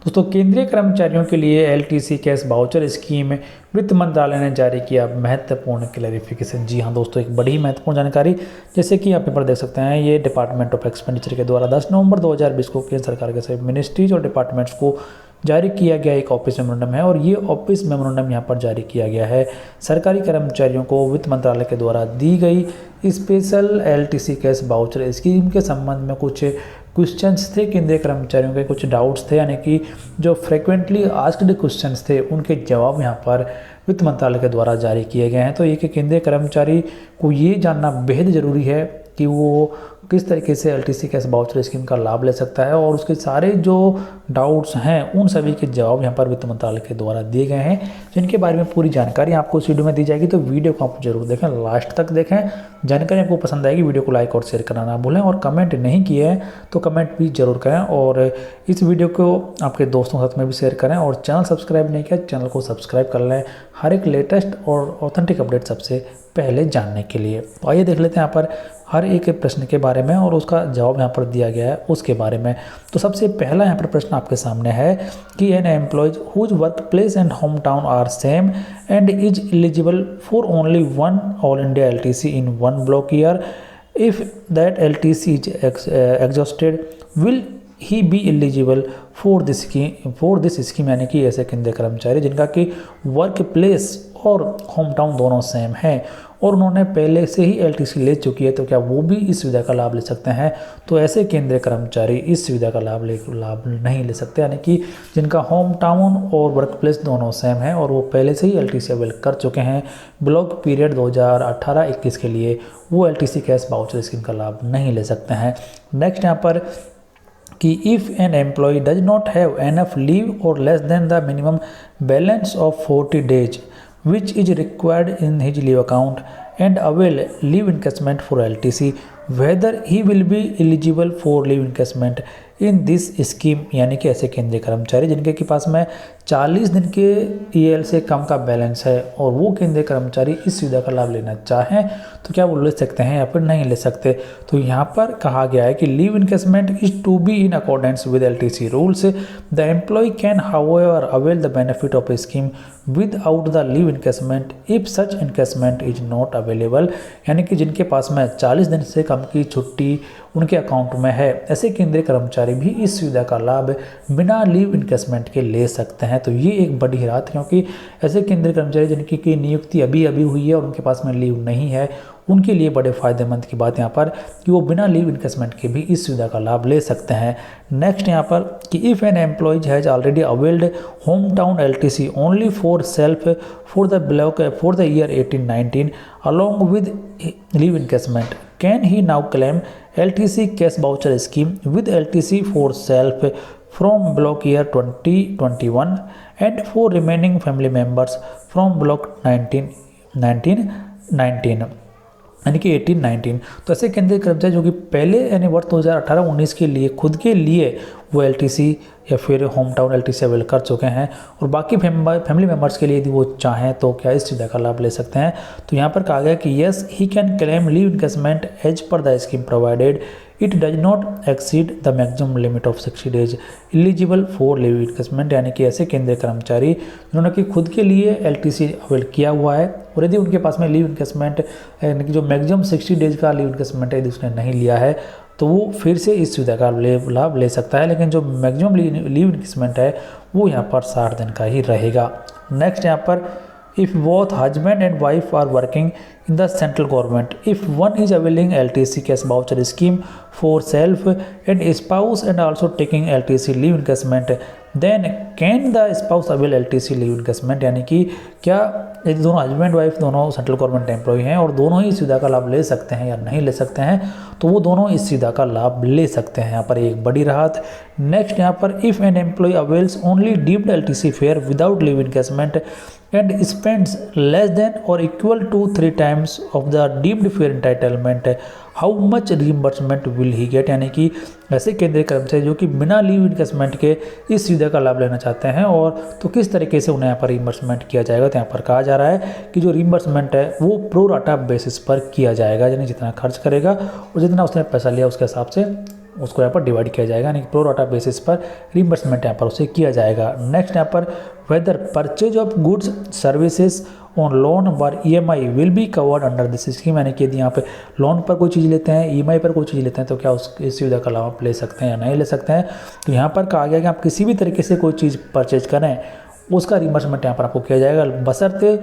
दोस्तों केंद्रीय कर्मचारियों के लिए एलटीसी कैश वाउचर स्कीम वित्त मंत्रालय ने जारी किया महत्वपूर्ण क्लैरिफिकेशन। जी हाँ दोस्तों, एक बड़ी महत्वपूर्ण जानकारी, जैसे कि आप पेपर देख सकते हैं, ये डिपार्टमेंट ऑफ एक्सपेंडिचर के द्वारा 10 नवंबर 2020 को केंद्र सरकार के सभी मिनिस्ट्रीज और डिपार्टमेंट्स को जारी किया गया एक ऑफिस मेमोरेंडम है। और ये ऑफिस मेमोरेंडम यहाँ पर जारी किया गया है सरकारी कर्मचारियों को वित्त मंत्रालय के द्वारा दी गई special LTC cash voucher scheme के संबंध में कुछ क्वेश्चंस थे, केंद्रीय कर्मचारियों के कुछ डाउट्स थे, यानी कि जो फ्रिक्वेंटली आस्क्ड क्वेश्चंस थे उनके जवाब यहाँ पर वित्त मंत्रालय के द्वारा जारी किए गए हैं। तो ये कि केंद्रीय कर्मचारी को ये जानना बेहद ज़रूरी है कि वो किस तरीके से एलटीसी कैश वाउचर स्कीम का लाभ ले सकता है, और उसके सारे जो डाउट्स हैं उन सभी के जवाब यहाँ पर वित्त मंत्रालय के द्वारा दिए गए हैं, जिनके बारे में पूरी जानकारी आपको इस वीडियो में दी जाएगी। तो वीडियो को आप जरूर देखें, लास्ट तक देखें। जानकारी आपको पसंद आएगी, वीडियो को लाइक और शेयर करना ना भूलें, और कमेंट नहीं किए हैं तो कमेंट भी जरूर करें, और इस वीडियो को आपके दोस्तों के साथ में भी शेयर करें, और चैनल सब्सक्राइब नहीं किया चैनल को सब्सक्राइब कर लें हर एक लेटेस्ट और ऑथेंटिक अपडेट सबसे पहले जानने के लिए। तो आइए देख लेते हैं यहाँ पर हर एक प्रश्न के बारे में और उसका जवाब यहाँ पर दिया गया है उसके बारे में। तो सबसे पहला यहाँ पर प्रश्न आपके सामने है कि an employees whose work place and home town are same and is eligible for only one all India LTC in one block year, if that LTC is exhausted will he be eligible for this scheme. यानी कि ऐसे केंद्रीय कर्मचारी जिनका कि work place और home town दोनों same है और उन्होंने पहले से ही एलटीसी ले चुकी है, तो क्या वो भी इस सुविधा का लाभ ले सकते हैं? तो ऐसे केंद्रीय कर्मचारी इस सुविधा का लाभ नहीं ले सकते, यानी कि जिनका होम टाउन और वर्क प्लेस दोनों सेम है और वो पहले से ही एलटीसी अवेल कर चुके हैं ब्लॉक पीरियड 2018-21 के लिए, वो एलटीसी कैश वाउचर स्कीम का लाभ नहीं ले सकते हैं। नेक्स्ट यहाँ पर कि if an employee does not have enough leave or less than the minimum balance of 40 days which is required in his leave account and avail leave encashment for LTC, whether he will be eligible for leave encashment in this scheme. यानी कि ऐसे केंद्रीय कर्मचारी जिनके के पास में 40 दिन के EL से कम का बैलेंस है और वो केंद्रीय कर्मचारी इस सुविधा का लाभ लेना चाहें तो क्या वो ले सकते हैं या फिर नहीं ले सकते। तो यहाँ पर कहा गया है कि leave encashment is to be in accordance with LTC rules, the employee can however avail the benefit of a scheme without the leave encashment if such encashment is not available. यानी कि जिनके पास में 40 दिन से कम की छुट्टी उनके अकाउंट में है, ऐसे केंद्रीय कर्मचारी भी इस सुविधा का लाभ बिना लीव इनकेसमेंट के ले सकते हैं। तो ये एक बड़ी राहत, क्योंकि ऐसे केंद्रीय कर्मचारी जिनकी की नियुक्ति अभी हुई है और उनके पास में लीव नहीं है, उनके लिए बड़े फायदेमंद की बात यहाँ पर कि वो बिना लीव इनकेसमेंट के भी इस सुविधा का लाभ ले सकते हैं। नेक्स्ट यहाँ पर कि if an employee has already availed home town LTC only for self for the block for the year 18-19 along with leave encashment, can he now claim LTC cash voucher scheme with LTC for self from block year 2021 and for remaining family members from block 19 यानी कि 18-19। तो ऐसे केंद्रीय कर्मचारी जो कि पहले यानी वर्ष 2018-19 के लिए खुद के लिए वो LTC या फिर होम टाउन LTC अवेल कर चुके हैं और बाकी फैमिली मेम्बर्स के लिए यदि वो चाहें तो क्या इस सुविधा का लाभ ले सकते हैं। तो यहाँ पर कहा गया कि yes he can claim leave encashment as per the scheme provided it does not exceed the maximum limit of 60 days eligible for leave encashment. यानी कि ऐसे केंद्रीय कर्मचारी जिन्होंने कि खुद के लिए LTC अवेल किया हुआ है और यदि उनके पास में लीव इनकेसमेंट यानी कि जो मैक्सिमम 60 days का लीव इनकेसमेंट है यदि उसने नहीं लिया है तो वो फिर से इस सुविधा का लाभ ले सकता है, लेकिन जो मैक्सिमम लीव इनकेसमेंट है वो यहाँ पर 60 दिन का ही रहेगा। नेक्स्ट यहाँ पर if both husband and wife are working in the central government, if one is availing LTC cash voucher scheme for self and spouse and also taking LTC leave encashment, then can the spouse avail LTC leave encashment। यानी कि क्या यदि दोनों husband wife दोनों central government employ हैं और दोनों ही सुविधा का लाभ ले सकते हैं या नहीं ले सकते हैं, तो वो दोनों इस सुविधा का लाभ ले सकते हैं। यहाँ पर एक बड़ी राहत। नेक्स्ट यहाँ पर if an employee avails only deemed LTC fare without leave encashment and spends less than or equal to 3 times of the deemed fare entitlement, how much reimbursement will he get। यानी कि ऐसे केंद्रीय कर्मचारी जो कि बिना लीव इनकेसमेंट के इस सुविधा का लाभ लेना चाहते हैं और तो किस तरीके से उन्हें यहाँ पर रिइम्बर्समेंट किया जाएगा। तो यहाँ पर कहा जा रहा है कि जो रिइम्बर्समेंट है वो प्रो राटा बेसिस पर किया जाएगा, यानी जितना खर्च करेगा और जितना उसने पैसा लिया उसके हिसाब से उसको यहाँ पर डिवाइड किया जाएगा, यानी प्रो राटा बेसिस पर रिइंबर्समेंट यहाँ पर उसे किया जाएगा। नेक्स्ट यहाँ पर whether purchase of goods services on loan or EMI will be covered under this scheme, यानी कि यदि यहाँ पे लोन पर कोई चीज़ लेते हैं, EMI पर कोई चीज़ लेते हैं, तो क्या उस इस सुविधा का लाभ आप ले सकते हैं या नहीं ले सकते हैं। तो यहाँ पर कहा गया कि आप किसी भी तरीके से कोई चीज़ परचेज करें उसका रिइंबर्समेंट यहाँ पर आपको किया जाएगा, बशर्ते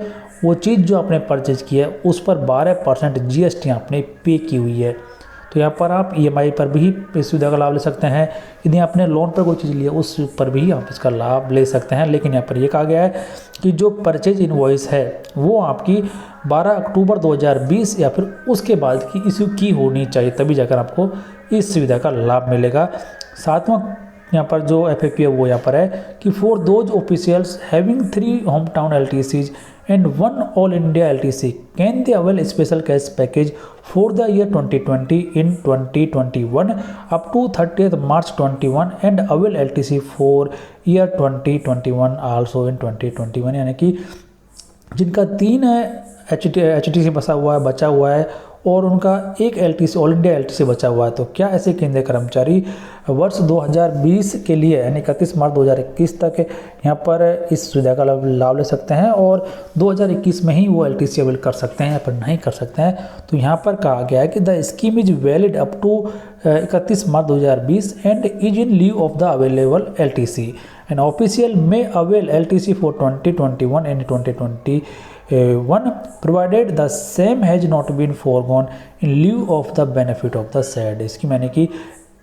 वो चीज़ जो आपने परचेज की है उस पर 12% GST आपने पे की हुई है। तो यहाँ पर आप EMI पर भी इस सुविधा का लाभ ले सकते हैं, यदि आपने लोन पर कोई चीज़ ली है उस पर भी आप इसका लाभ ले सकते हैं। लेकिन यहाँ पर ये कहा गया है कि जो परचेज इनवॉइस है वो आपकी 12 अक्टूबर 2020 या फिर उसके बाद की इशू की होनी चाहिए, तभी जाकर आपको इस सुविधा का लाभ मिलेगा। सातवां यहाँ पर जो FAQ है वो यहाँ पर है कि for those officials having 3 home town LTCs and 1 all India LTC can they avail special cash package for the year 2020 in 2021 अप टू 30th March 21 and avail LTC for year 2021 also in 2021, यानी कि जिनका 3 HTC बचा हुआ है और उनका एक LTC ऑल इंडिया LTC बचा हुआ है, तो क्या ऐसे केंद्रीय कर्मचारी वर्ष 2020 के लिए यानी 31 मार्च 2021 तक यहाँ पर इस सुविधा का लाभ ले सकते हैं और 2021 में ही वो LTC अवेल कर सकते हैं या फिर नहीं कर सकते हैं। तो यहाँ पर कहा गया है कि the scheme is valid up to 31 March 2020 and is in lieu of the available LTC and official में avail LTC for 2021 and 2021 provided the same has not been foregone in lieu of the benefit of the said scheme, यानी कि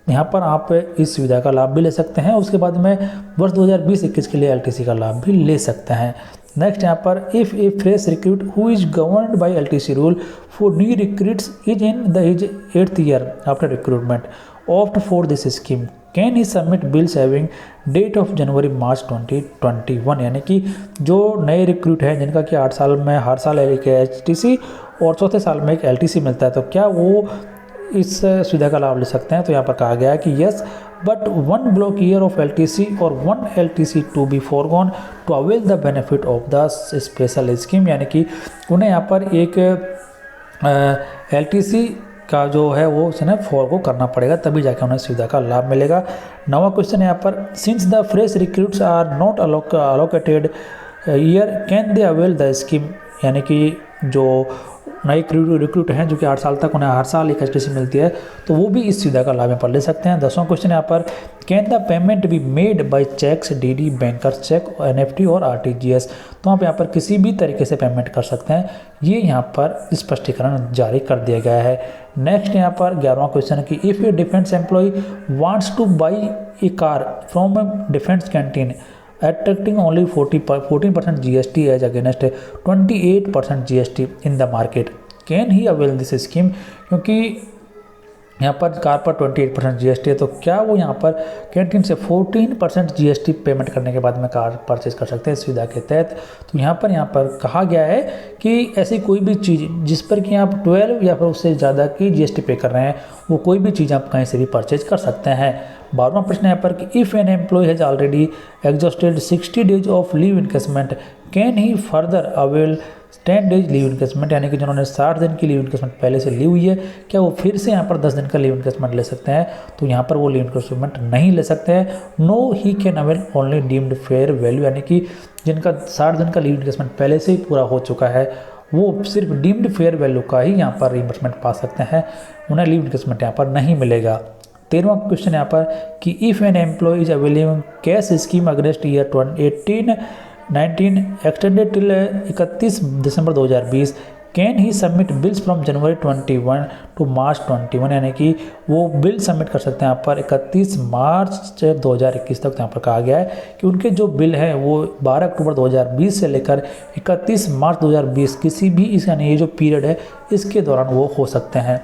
यहाँ पर आप इस सुविधा का लाभ भी ले सकते हैं, उसके बाद में वर्ष 2020-21 के लिए LTC का लाभ भी ले सकते हैं। नेक्स्ट यहाँ पर if a fresh recruit who is governed by LTC rule for new recruits is in the his 8th year after recruitment opt for this scheme can he submit bills having date of January March 2021, यानी कि जो नए recruit हैं जिनका कि 8 साल में हर साल एक HTC और चौथे साल में एक LTC मिलता है, तो क्या वो इस सुविधा का लाभ ले सकते हैं। तो यहाँ पर कहा गया है कि yes but 1 block year of LTC or 1 LTC to be forgone to avail the benefit of the special scheme, यानी कि उन्हें यहाँ पर एक LTC का जो है वो उसे फॉरगो करना पड़ेगा, तभी जाकर उन्हें सुविधा का लाभ मिलेगा। 9वां क्वेश्चन है यहाँ पर since the fresh recruits are not allocated year can they avail the scheme, यानी कि जो नए रिक्रूट हैं जो कि 8 साल तक उन्हें हर साल एक HTC मिलती है, तो वो भी इस सुविधा का लाभ यहाँ पर ले सकते हैं। 10वां क्वेश्चन यहाँ पर can the payment be made by cheques DD bankers cheque NFT और RTGS, तो आप यहाँ पर किसी भी तरीके से पेमेंट कर सकते हैं, ये यहाँ पर स्पष्टीकरण जारी कर दिया गया है। नेक्स्ट यहाँ पर 11वां क्वेश्चन है कि if a defence employee wants to buy a car from defence canteen attracting only 14% GST as against 28% GST in the market, can he avail this scheme, क्योंकि यहाँ पर कार पर 28% GST है, तो क्या वो यहाँ पर कैंटीन से 14% GST पेमेंट करने के बाद में कार परचेज कर सकते हैं इस सुविधा के तहत। तो यहाँ पर कहा गया है कि ऐसी कोई भी चीज़ जिस पर कि आप 12 या फिर उससे ज़्यादा की GST पे कर रहे हैं वो कोई भी चीज़ आप कहीं से भी परचेज कर सकते हैं। 12वां प्रश्न यहाँ पर कि if an employee has already exhausted 60 days of leave encashment can he further avail 10 days leave encashment, यानी कि जिन्होंने 60 दिन की लीव इनकेसमेंट पहले से ली हुई है क्या वो फिर से यहाँ पर 10 दिन का लीव इनकेसमेंट ले सकते हैं। तो यहाँ पर वो लीव इनकेसमेंट नहीं ले सकते हैं। No he can avail only deemed fare value, यानी कि जिनका 60 दिन का लीव इनकेसमेंट पहले से ही पूरा हो चुका है वो सिर्फ डीम्ड फेयर वैल्यू का ही यहाँ पर रिइंबर्समेंट पा सकते हैं, उन्हें लीव इनकेसमेंट यहाँ पर नहीं मिलेगा। 13वां क्वेश्चन यहाँ पर कि if an employee is availing cash scheme against year 2018-19 extended till 31 December 2020 can he submit bills from January 21 to March 21, यानी कि वो बिल सबमिट कर सकते हैं यहाँ पर 31 मार्च 2021 तक। यहाँ पर कहा गया है कि उनके जो बिल हैं वो 12 अक्टूबर 2020 से लेकर 31 मार्च 2020 किसी भी इस यानी ये जो पीरियड है इसके दौरान वो हो सकते हैं।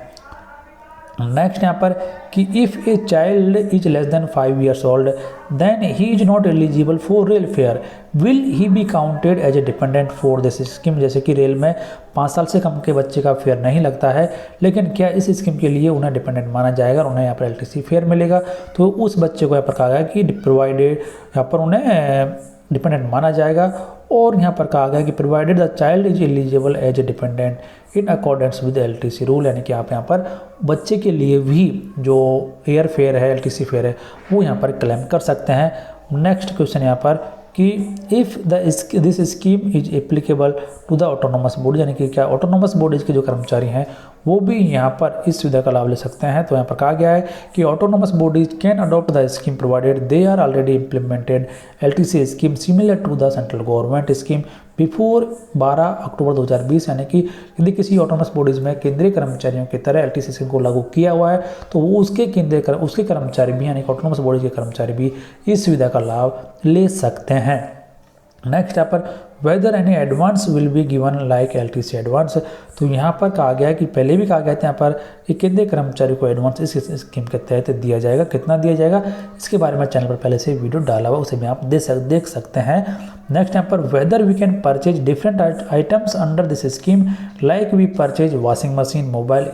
नेक्स्ट यहाँ पर कि if a child is less than 5 years old then he is not eligible for rail fare will he be counted as a dependent for this scheme, जैसे कि रेल में 5 साल से कम के बच्चे का फेयर नहीं लगता है, लेकिन क्या इस स्कीम के लिए उन्हें डिपेंडेंट माना जाएगा और उन्हें यहाँ पर LTC फेयर मिलेगा। तो उस बच्चे को यहाँ पर कहा गया कि प्रोवाइडेड यहाँ पर उन्हें डिपेंडेंट माना जाएगा। और यहाँ पर कहा गया कि provided the child is eligible as a dependent in accordance with LTC rule, यानी कि आप यहाँ पर बच्चे के लिए भी जो एयर फेयर है, LTC फेयर है, वो यहाँ पर क्लेम कर सकते हैं। नेक्स्ट क्वेश्चन यहाँ पर कि if this scheme is applicable to the autonomous body, यानी कि क्या ऑटोनोमस बॉडीज़ के जो कर्मचारी हैं वो भी यहाँ पर इस सुविधा का लाभ ले सकते हैं। तो यहाँ पर कहा गया है कि autonomous bodies can adopt the scheme provided they are already implemented LTC scheme similar to the central government scheme before 12 October 2020, यानी कि यदि किसी ऑटोनोमस बॉडीज़ में केंद्रीय कर्मचारियों की तरह LTC स्कीम को लागू किया हुआ है तो वो उसके कर्मचारी भी, यानी कि ऑटोनोमस बॉडीज के कर्मचारी भी इस सुविधा का लाभ ले सकते हैं। नेक्स्ट यहाँ पर whether any advance will be given like LTC advance, तो यहाँ पर कहा गया है कि पहले भी कहा गया था यहाँ पर कि केंद्रीय कर्मचारी को एडवांस इस स्कीम के तहत दिया जाएगा। कितना दिया जाएगा इसके बारे में चैनल पर पहले से वीडियो डाला हुआ, उसे भी आप देख सकते हैं। नेक्स्ट यहाँ पर whether we can purchase different items under this scheme like we purchase washing machine, mobile,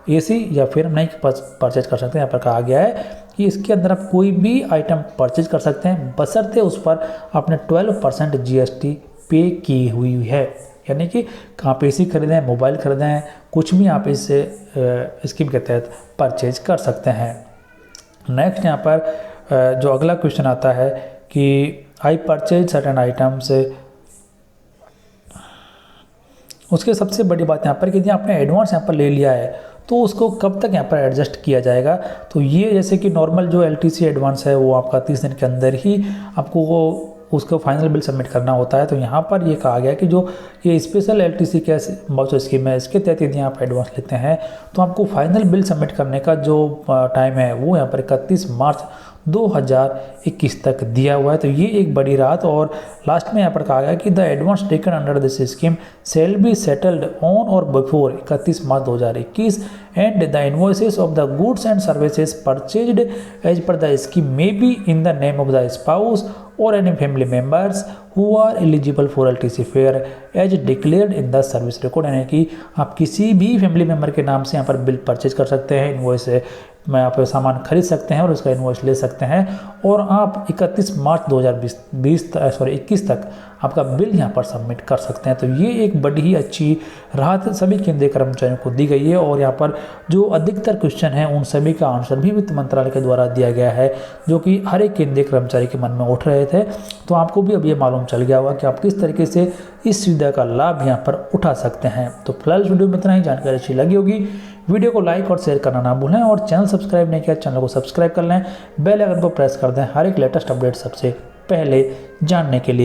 AC या फिर नहीं परचेज कर सकते हैं। यहाँ पर कहा गया है कि इसके अंदर आप कोई भी आइटम परचेज कर सकते हैं बशर्ते उस पर आपने 12% GST पे की हुई है, यानी कि आप AC खरीदें, मोबाइल खरीदें, कुछ भी आप इस स्कीम के तहत परचेज कर सकते हैं। नेक्स्ट यहाँ पर जो अगला क्वेश्चन आता है कि आई परचेज सर्टेन आइटम्स, उसके सबसे बड़ी बात यहाँ पर कि यदि आपने एडवांस यहाँ पर ले लिया है तो उसको कब तक यहाँ पर एडजस्ट किया जाएगा। तो ये जैसे कि नॉर्मल जो LTC एडवांस है वो आपका 30 दिन के अंदर ही आपको वो उसको फाइनल बिल सबमिट करना होता है। तो यहाँ पर ये कहा गया कि जो ये special LTC cash voucher scheme है इसके तहत यदि आप एडवांस लेते हैं तो आपको फाइनल बिल सबमिट करने का जो टाइम है वो यहाँ पर 31 मार्च 2021 तक दिया हुआ है। तो ये एक बड़ी राहत। और लास्ट में यहाँ पर कहा गया कि the advance taken under this scheme shall be settled on or before 31 March 2021 and the invoices of the goods and services purchased as per the scheme may be in the name of the spouse or any family members who are eligible for LTC fare as declared in the service record, यानी कि आप किसी भी family member के नाम से यहाँ पर बिल परचेज कर सकते हैं, इनवॉइस में आप सामान खरीद सकते हैं और उसका इनवॉइस ले सकते हैं और आप 31 मार्च 2021 तक आपका बिल यहाँ पर सबमिट कर सकते हैं। तो ये एक बड़ी ही अच्छी राहत सभी केंद्रीय कर्मचारियों को दी गई है। और यहाँ पर जो अधिकतर क्वेश्चन हैं उन सभी का आंसर भी वित्त मंत्रालय के द्वारा दिया गया है, जो कि हर एक केंद्रीय कर्मचारी के मन में उठ रहे थे। तो आपको भी अब ये मालूम चल गया होगा कि आप किस तरीके से इस सुविधा का लाभ यहाँ पर उठा सकते हैं। तो फिलहाल वीडियो में इतना ही। जानकारी अच्छी लगी होगी वीडियो को लाइक और शेयर करना ना भूलें और चैनल सब्सक्राइब नहीं किया चैनल को सब्सक्राइब कर लें, बेल आइकन को प्रेस कर दें हर एक लेटेस्ट अपडेट सबसे पहले जानने के लिए।